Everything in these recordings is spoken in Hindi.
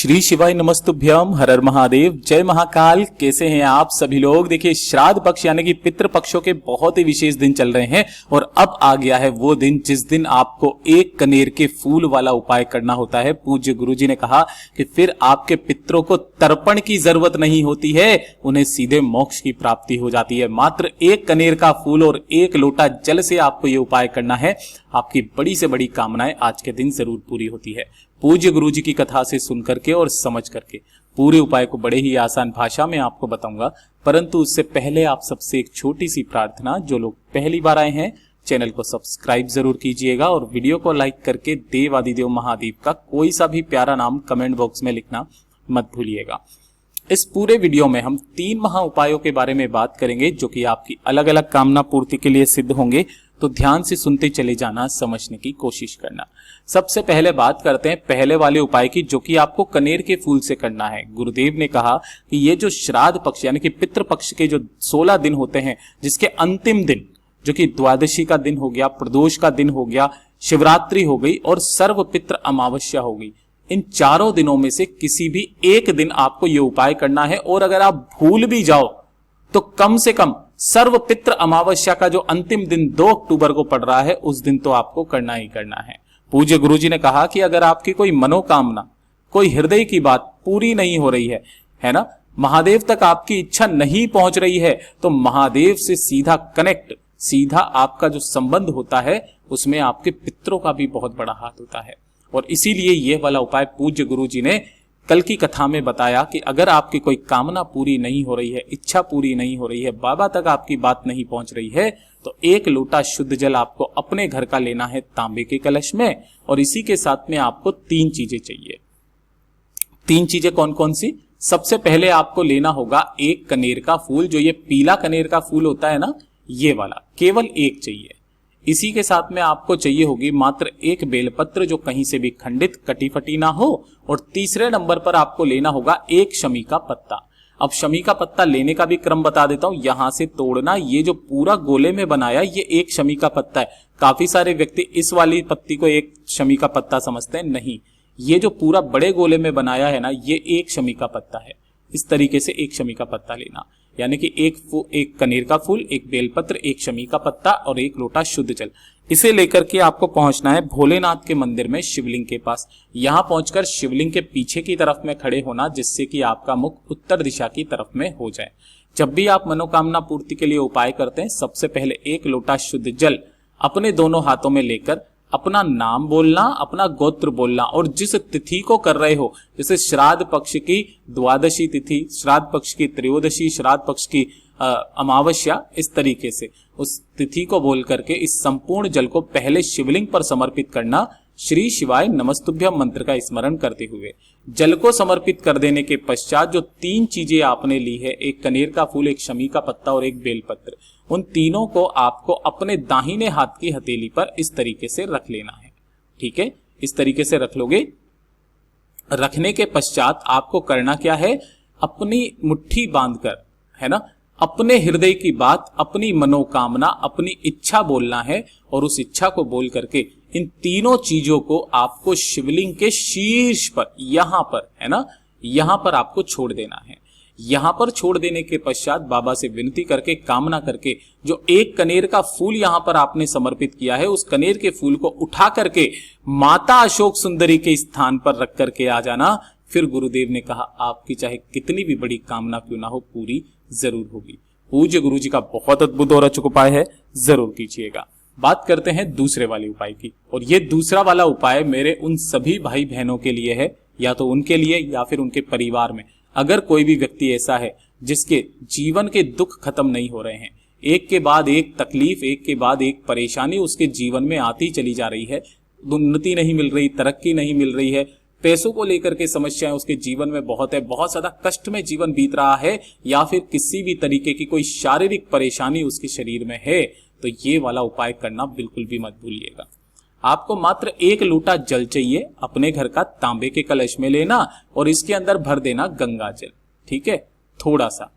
श्री शिवाय नमस्तुभ्यम, हर हर महादेव, जय महाकाल। कैसे हैं आप सभी लोग। देखिए, श्राद्ध पक्ष यानी कि पितृ पक्षों के बहुत ही विशेष दिन चल रहे हैं और अब आ गया है वो दिन जिस दिन आपको एक कनेर के फूल वाला उपाय करना होता है। पूज्य गुरुजी ने कहा कि फिर आपके पितरों को तर्पण की जरूरत नहीं होती है, उन्हें सीधे मोक्ष की प्राप्ति हो जाती है। मात्र एक कनेर का फूल और एक लोटा जल से आपको ये उपाय करना है। आपकी बड़ी से बड़ी कामनाएं आज के दिन जरूर पूरी होती है। पूज्य गुरुजी की कथा से सुन करके और समझ करके पूरे उपाय को बड़े ही आसान भाषा में आपको बताऊंगा, परंतु उससे पहले आप सबसे एक छोटी सी प्रार्थना। जो लोग पहली बार आए हैं चैनल को सब्सक्राइब जरूर कीजिएगा और वीडियो को लाइक करके देव आदिदेव महादेव का कोई सा भी प्यारा नाम कमेंट बॉक्स में लिखना मत भूलिएगा। इस पूरे वीडियो में हम 3 महा उपायों के बारे में बात करेंगे जो कि आपकी अलग अलग कामना पूर्ति के लिए सिद्ध होंगे, तो ध्यान से सुनते चले जाना, समझने की कोशिश करना। सबसे पहले बात करते हैं पहले वाले उपाय की, जो कि आपको कनेर के फूल से करना है। गुरुदेव ने कहा कि ये जो श्राद्ध पक्ष यानी कि पितृ पक्ष के जो 16 दिन होते हैं, जिसके अंतिम दिन जो कि द्वादशी का दिन हो गया, प्रदोष का दिन हो गया, शिवरात्रि हो गई और सर्व पितृ अमावस्या हो गई, इन चारों दिनों में से किसी भी एक दिन आपको यह उपाय करना है। और अगर आप भूल भी जाओ तो कम से कम सर्व पितृ अमावस्या का जो अंतिम दिन 2 अक्टूबर को पड़ रहा है, उस दिन तो आपको करना ही करना है। पूज्य गुरुजी ने कहा कि अगर आपकी कोई मनोकामना, कोई हृदय की बात पूरी नहीं हो रही है ना, महादेव तक आपकी इच्छा नहीं पहुंच रही है, तो महादेव से सीधा कनेक्ट, सीधा आपका जो संबंध होता है उसमें आपके पितरों का भी बहुत बड़ा हाथ होता है। और इसीलिए यह वाला उपाय पूज्य गुरुजी ने कल की कथा में बताया कि अगर आपकी कोई कामना पूरी नहीं हो रही है, इच्छा पूरी नहीं हो रही है, बाबा तक आपकी बात नहीं पहुंच रही है, तो 1 लोटा शुद्ध जल आपको अपने घर का लेना है तांबे के कलश में। और इसी के साथ में आपको 3 चीजें चाहिए। 3 चीजें कौन कौन सी? सबसे पहले आपको लेना होगा एक कनेर का फूल, जो ये पीला कनेर का फूल होता है ना, ये वाला, केवल एक चाहिए। इसी के साथ में आपको चाहिए होगी मात्र एक बेलपत्र, जो कहीं से भी खंडित कटी फटी ना हो। और तीसरे नंबर पर आपको लेना होगा एक शमी का पत्ता। अब शमी का पत्ता लेने का भी क्रम बता देता हूं, यहां से तोड़ना। ये जो पूरा गोले में बनाया, ये एक शमी का पत्ता है। काफी सारे व्यक्ति इस वाली पत्ती को एक शमी का पत्ता समझते हैं, नहीं, ये जो पूरा बड़े गोले में बनाया है ना, ये एक शमी का पत्ता है। इस तरीके से एक शमी का पत्ता लेना, यानी कि एक कनेर का फूल, एक बेलपत्र, एक शमी का पत्ता और 1 लोटा शुद्ध जल। इसे लेकर के आपको पहुंचना है भोलेनाथ के मंदिर में, शिवलिंग के पास। यहां पहुंचकर शिवलिंग के पीछे की तरफ में खड़े होना, जिससे कि आपका मुख उत्तर दिशा की तरफ में हो जाए। जब भी आप मनोकामना पूर्ति के लिए उपाय करते हैं, सबसे पहले 1 लोटा शुद्ध जल अपने दोनों हाथों में लेकर अपना नाम बोलना, अपना गोत्र बोलना और जिस तिथि को कर रहे हो, जैसे श्राद्ध पक्ष की द्वादशी तिथि, श्राद्ध पक्ष की त्रयोदशी, श्राद्ध पक्ष की अमावस्या, इस तरीके से उस तिथि को बोल करके इस संपूर्ण जल को पहले शिवलिंग पर समर्पित करना। श्री शिवाय नमस्तुभ्यम मंत्र का स्मरण करते हुए जल को समर्पित कर देने के पश्चात जो 3 चीजें आपने ली है, एक कनेर का फूल, एक शमी का पत्ता और एक बेलपत्र, उन तीनों को आपको अपने दाहिने हाथ की हथेली पर इस तरीके से रख लेना है। ठीक है, इस तरीके से रख लोगे। रखने के पश्चात आपको करना क्या है, अपनी मुट्ठी बांधकर, है ना, अपने हृदय की बात, अपनी मनोकामना, अपनी इच्छा बोलना है। और उस इच्छा को बोल करके इन तीनों चीजों को आपको शिवलिंग के शीर्ष पर, यहां पर, है ना, यहां पर आपको छोड़ देना है। यहां पर छोड़ देने के पश्चात बाबा से विनती करके, कामना करके, जो एक कनेर का फूल यहां पर आपने समर्पित किया है, उस कनेर के फूल को उठा करके माता अशोक सुंदरी के स्थान पर रख करके आ जाना। फिर गुरुदेव ने कहा आपकी चाहे कितनी भी बड़ी कामना क्यों ना हो, पूरी जरूर होगी। पूज्य गुरुजी का बहुत अद्भुत और अचूक उपाय है, जरूर कीजिएगा। बात करते हैं दूसरे वाले उपाय की, और ये दूसरा वाला उपाय मेरे उन सभी भाई बहनों के लिए है, या तो उनके लिए या फिर उनके परिवार में अगर कोई भी व्यक्ति ऐसा है जिसके जीवन के दुख खत्म नहीं हो रहे हैं, एक के बाद एक तकलीफ, एक के बाद एक परेशानी उसके जीवन में आती चली जा रही है, उन्नति नहीं मिल रही, तरक्की नहीं मिल रही है, पैसों को लेकर के समस्याएं उसके जीवन में बहुत है, बहुत ज्यादा कष्ट में जीवन बीत रहा है, या फिर किसी भी तरीके की कोई शारीरिक परेशानी उसके शरीर में है, तो ये वाला उपाय करना बिल्कुल भी मत भूलिएगा। आपको मात्र 1 लोटा जल चाहिए, अपने घर का तांबे के कलश में लेना और इसके अंदर भर देना गंगा जल। ठीक है, थोड़ा सा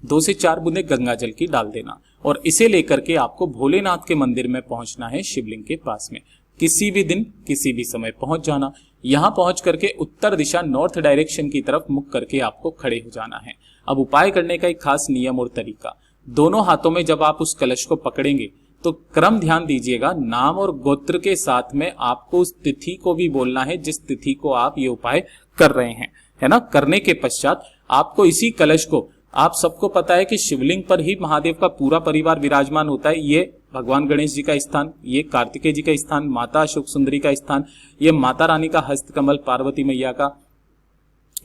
2 से 4 बूंदे गंगा जल की डाल देना और इसे लेकर के आपको भोलेनाथ के मंदिर में पहुंचना है, शिवलिंग के पास में। किसी भी दिन किसी भी समय पहुंच जाना। यहां पहुंच करके उत्तर दिशा नॉर्थ डायरेक्शन की तरफ मुख करके आपको खड़े हो जाना है। अब उपाय करने का एक खास नियम और तरीका, दोनों हाथों में जब आप उस कलश को पकड़ेंगे तो क्रम ध्यान दीजिएगा, नाम और गोत्र के साथ में आपको उस तिथि को भी बोलना है जिस तिथि को आप ये उपाय कर रहे हैं, है ना। करने के पश्चात आपको इसी कलश को, आप सबको पता है कि शिवलिंग पर ही महादेव का पूरा परिवार विराजमान होता है। ये भगवान गणेश जी का स्थान, ये कार्तिकेय जी का स्थान, माता अशोक सुंदरी का स्थान, ये माता रानी का हस्तकमल, पार्वती मैया का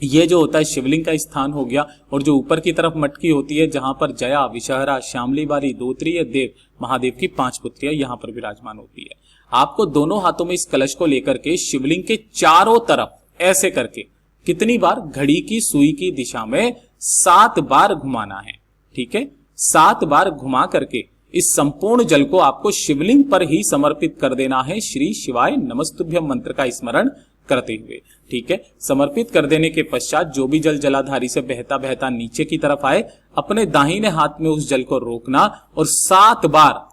ये जो होता है शिवलिंग का स्थान हो गया। और जो ऊपर की तरफ मटकी होती है जहां पर जया, विषहरा, श्यामली बारी, दोत्रीय देव, महादेव की 5 पुत्रियां यहां पर विराजमान होती है। आपको दोनों हाथों में इस कलश को लेकर के शिवलिंग के चारों तरफ ऐसे करके कितनी बार, घड़ी की सुई की दिशा में 7 बार घुमाना है, ठीक है। 7 बार घुमा करके इस संपूर्ण जल को आपको शिवलिंग पर ही समर्पित कर देना है, श्री शिवाय नमस्तुभ्यम मंत्र का स्मरण करते हुए, ठीक है। समर्पित कर देने के पश्चात जो भी जल जलाधारी से बहता बहता नीचे की तरफ आए, अपने दाहिने हाथ में उस जल को रोकना और 7 बार,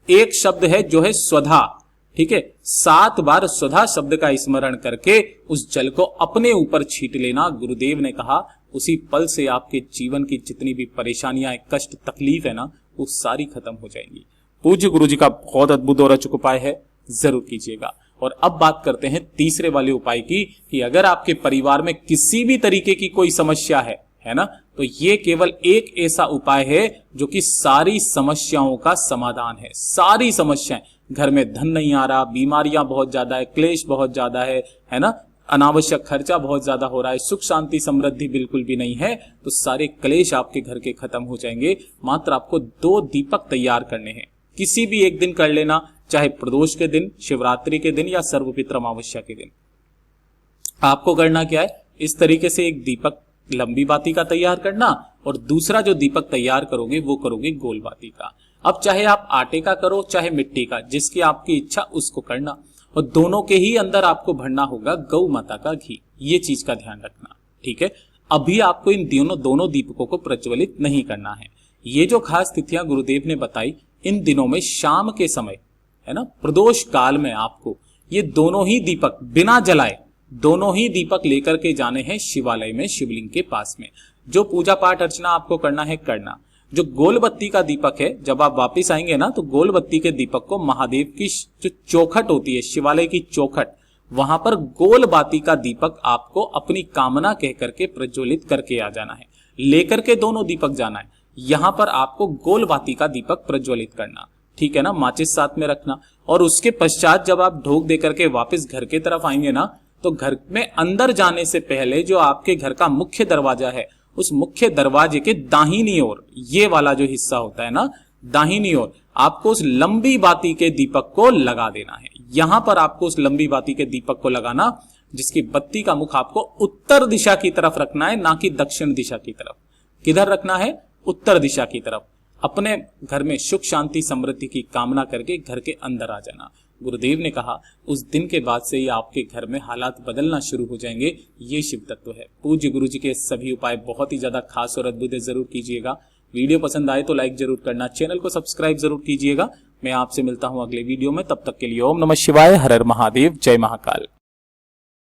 एक शब्द है जो है स्वधा, ठीक है, 7 बार स्वधा शब्द का स्मरण करके उस जल को अपने ऊपर छीट लेना। गुरुदेव ने कहा उसी पल से आपके जीवन की जितनी भी परेशानियां, कष्ट, तकलीफ है ना, वो सारी खत्म हो जाएंगी। पूज्य गुरु जी का बहुत अद्भुत और अचूक उपाय है, जरूर कीजिएगा। और अब बात करते हैं तीसरे वाले उपाय की, कि अगर आपके परिवार में किसी भी तरीके की कोई समस्या है ना, तो ये केवल एक ऐसा उपाय है जो कि सारी समस्याओं का समाधान है। सारी समस्याएं, घर में धन नहीं आ रहा, बीमारियां बहुत ज्यादा है, क्लेश बहुत ज्यादा है ना, अनावश्यक खर्चा बहुत ज्यादा हो रहा है, सुख शांति समृद्धि बिल्कुल भी नहीं है, तो सारे क्लेश आपके घर के खत्म हो जाएंगे। मात्र आपको 2 दीपक तैयार करने हैं, किसी भी एक दिन कर लेना, चाहे प्रदोष के दिन, शिवरात्रि के दिन या सर्वपित्र अमावस्या के दिन। आपको करना क्या है, इस तरीके से एक दीपक लंबी बाती का तैयार करना और दूसरा जो दीपक तैयार करोगे वो करोगे गोल बाती का। अब चाहे आप आटे का करो चाहे मिट्टी का, जिसकी आपकी इच्छा उसको करना, और दोनों के ही अंदर आपको भरना होगा गौ माता का घी। ये चीज का ध्यान रखना, ठीक है। अभी आपको इन दोनों दीपकों को प्रज्वलित नहीं करना है। ये जो खास तिथियां गुरुदेव ने बताई, इन दिनों में शाम के समय, है ना, प्रदोष काल में आपको ये दोनों ही दीपक बिना जलाए, दोनों ही दीपक लेकर के जाने हैं शिवालय में, शिवलिंग के पास में। जो पूजा पाठ अर्चना आपको करना है करना। जो गोल बत्ती का दीपक है, जब आप वापिस आएंगे ना, तो गोल बत्ती के दीपक को महादेव की जो चौखट होती है, शिवालय की चौखट, वहां पर गोल बाती का दीपक आपको अपनी कामना कह करके प्रज्वलित करके आ जाना है। लेकर के दोनों दीपक जाना है, यहां पर आपको गोल बाती का दीपक प्रज्वलित करना, ठीक है ना, माचिस साथ में रखना। और उसके पश्चात जब आप ढोक देकर के वापस घर की तरफ आएंगे ना, तो घर में अंदर जाने से पहले जो आपके घर का मुख्य दरवाजा है, उस मुख्य दरवाजे के दाहिनी ओर, ये वाला जो हिस्सा होता है ना, दाहिनी ओर आपको उस लंबी बाती के दीपक को लगा देना है। यहां पर आपको उस लंबी बाती के दीपक को लगाना, जिसकी बत्ती का मुख आपको उत्तर दिशा की तरफ रखना है, ना कि दक्षिण दिशा की तरफ। किधर रखना है? उत्तर दिशा की तरफ। अपने घर में सुख शांति समृद्धि की कामना करके घर के अंदर आ जाना। गुरुदेव ने कहा उस दिन के बाद से ही आपके घर में हालात बदलना शुरू हो जाएंगे। ये शिव तत्व है। पूज्य गुरु जी के सभी उपाय बहुत ही ज्यादा खास और अद्भुत है, जरूर कीजिएगा। वीडियो पसंद आए तो लाइक जरूर करना, चैनल को सब्सक्राइब जरूर कीजिएगा। मैं आपसे मिलता हूं अगले वीडियो में, तब तक के लिए ओम नमः शिवाय, हर हर महादेव, जय महाकाल।